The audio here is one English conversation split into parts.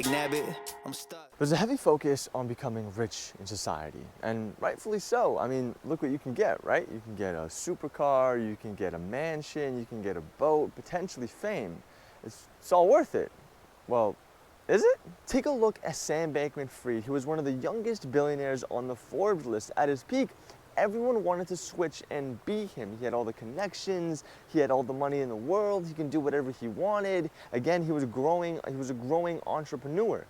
dag nabbit, I'm stuck. There's a heavy focus on becoming rich in society, and rightfully so. I mean, look what you can get, right? You can get a supercar, you can get a mansion, you can get a boat, potentially fame. It's all worth it. Well, is it? Take a look at Sam Bankman-Fried. He was one of the youngest billionaires on the Forbes list. At his peak, everyone wanted to switch and be him. He had all the connections, he had all the money in the world, he can do whatever he wanted. Again, he was a growing entrepreneur.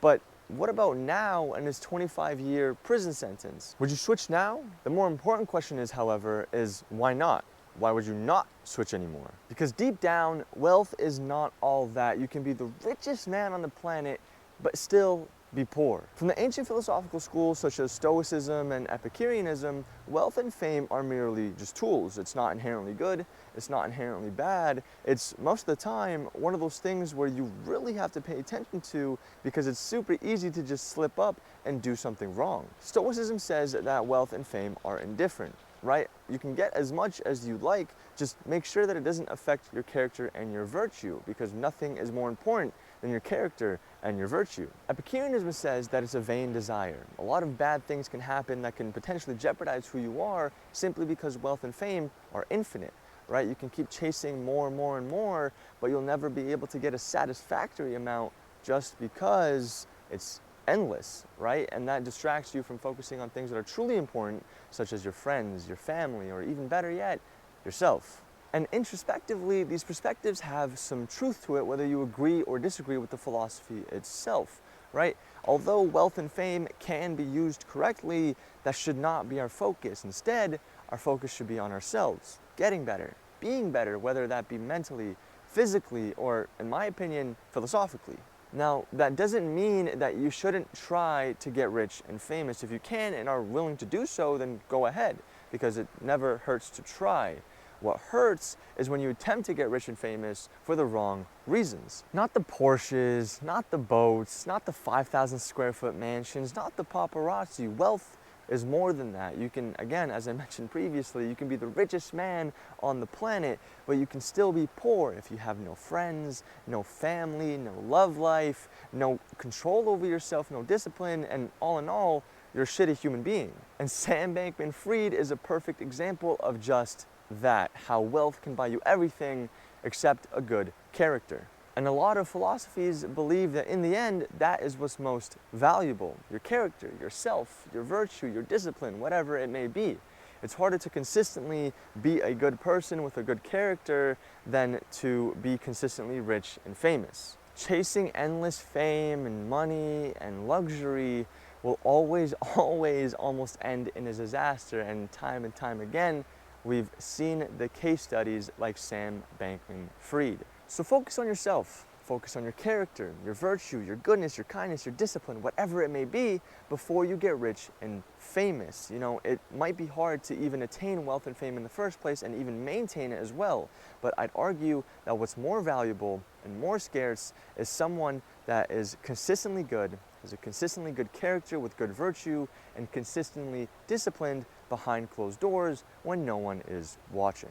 But what about now and his 25-year prison sentence? Would you switch now? The more important question is, however, is why not? Why would you not switch anymore? Because deep down, wealth is not all that. You can be the richest man on the planet, but still be poor. From the ancient philosophical schools such as Stoicism and Epicureanism, wealth and fame are merely just tools. It's not inherently good, it's not inherently bad. It's most of the time one of those things where you really have to pay attention to because it's super easy to just slip up and do something wrong. Stoicism says that wealth and fame are indifferent, right? You can get as much as you like, just make sure that it doesn't affect your character and your virtue, because nothing is more important than your character and your virtue. Epicureanism says that it's a vain desire. A lot of bad things can happen that can potentially jeopardize who you are simply because wealth and fame are infinite, right? You can keep chasing more and more and more, but you'll never be able to get a satisfactory amount just because it's endless, right? And that distracts you from focusing on things that are truly important, such as your friends, your family, or even better yet, yourself. And introspectively, these perspectives have some truth to it, whether you agree or disagree with the philosophy itself, right? Although wealth and fame can be used correctly, that should not be our focus. Instead, our focus should be on ourselves, getting better, being better, whether that be mentally, physically, or, in my opinion, philosophically. Now, that doesn't mean that you shouldn't try to get rich and famous. If you can and are willing to do so, then go ahead, because it never hurts to try. What hurts is when you attempt to get rich and famous for the wrong reasons. Not the Porsches, not the boats, not the 5,000 square foot mansions, not the paparazzi. Wealth is more than that. You can, again, as I mentioned previously, you can be the richest man on the planet, but you can still be poor if you have no friends, no family, no love life, no control over yourself, no discipline, and all in all, you're a shitty human being. And Sam Bankman-Fried is a perfect example of just that, how wealth can buy you everything except a good character. And a lot of philosophies believe that in the end, that is what's most valuable. Your character, yourself, your virtue, your discipline, whatever it may be. It's harder to consistently be a good person with a good character than to be consistently rich and famous. Chasing endless fame and money and luxury will always almost end in a disaster, and time again, we've seen the case studies like Sam Bankman-Fried. So focus on yourself, focus on your character, your virtue, your goodness, your kindness, your discipline, whatever it may be, before you get rich and famous. You know, it might be hard to even attain wealth and fame in the first place and even maintain it as well. But I'd argue that what's more valuable and more scarce is someone that is consistently good, has a consistently good character with good virtue, and consistently disciplined behind closed doors when no one is watching.